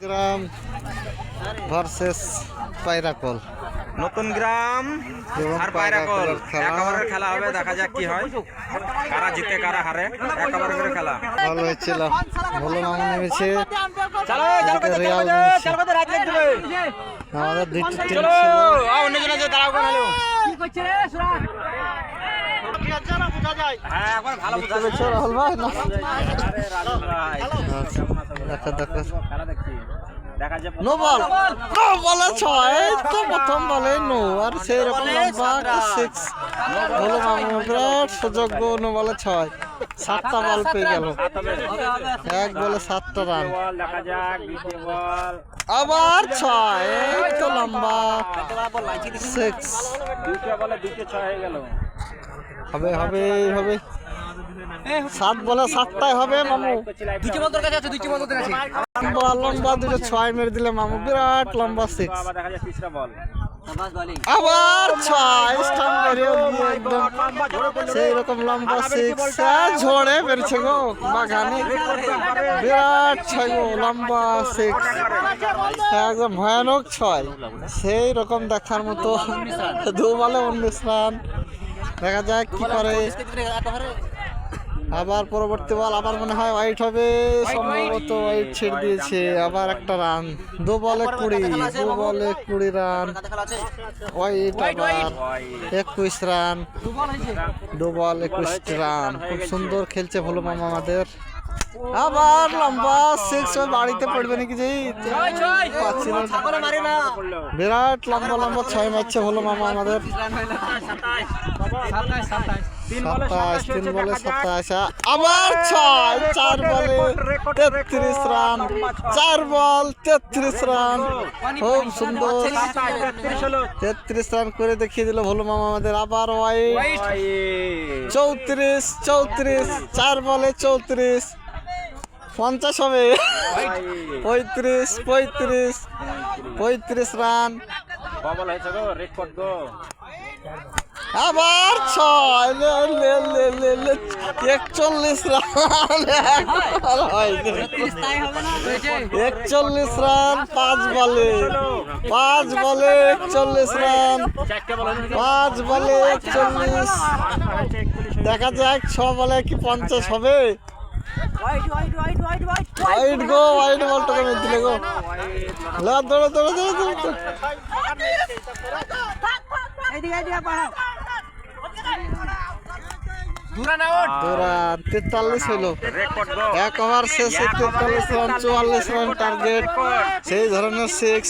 গ্রাম versus পায়রাকল। নতুন গ্রাম আর পায়রাকল একেবারে খেলা হবে, দেখা যাক কি হয়, কারা জিতে কারা হারে, একেবারে করে খেলা ভালো হয়েছিল। ভালো মামু নেমেছে, আমাদের দুইটি টিম ছিল। নো বল, নো বলে ছয়, তো প্রথম বলে নো, আর সেই রকম লম্বা সিক্স। ভালো মামু বিরাট সুযোগ্য, নো বলে ছয়, 7টা বল পেয়ে গেল, এক বলে 7টা রান। আবার ছয়, এই তো লম্বা সিক্স। হবে হবে হবে, 7 বলে 7টাই হবে মামু। লম্বা দুটো ছয় মেরে দিলে মামু, বিরাট লম্বা সিক্স। আবার ছয়, স্টাম্প মেরেও গিয়ে একদম সেই রকম লম্বা সিক্স। ঝড়ে বেরছে গো বাগানে, বিরাট ছয় গো, লম্বা সিক্স, একদম ভয়ানক ছয়, সেই রকম দেখার মতো। 2 বলে 19 রান, দেখা যাক কি করে। আবার পরবর্তী বল আবার মনে হয় ওয়াইট হবে, সম্ভবত ওয়াইট ছেড়ে দিয়েছে। আবার একটা রান, 2 বলে 20 রান, ওয়াইট আবার 21 রান, 2 বল 21 রান। খুব সুন্দর খেলছে ভালো মামা আমাদের। আবার লম্বা সিক্স, বাড়িতে পড়বে নাকি যে পাচ্ছি না, বিরাট লম্বা লম্বা ছয় মারছে ভালো মামা আমাদের। 27, 3 বলে 27। আবার ছয়, 4 বলে 33 রান, 4 বল 33 রান, খুব সুন্দর 33 রান করে দেখিয়ে দিল ভালো মামা আমাদের। আবার ওয়াইট 34, 4 বলে 34, 50 হবে, 35 রান। আবার ছয়, 41 রান, 41 রান 5 বলে 41 রান, 5 বলে 41। দেখা যাক 6 বলে কি 50 হবে। ওয়াইড গো, ওয়াইড বলটাকে মেরে দিলে গো। দৌড়ো দৌড়ো দৌড়ো দৌড়ো, 43 হইল, 1 ওভার শেষে 43 রান, 44 রান টার্গেট, সেই ধরনের 6।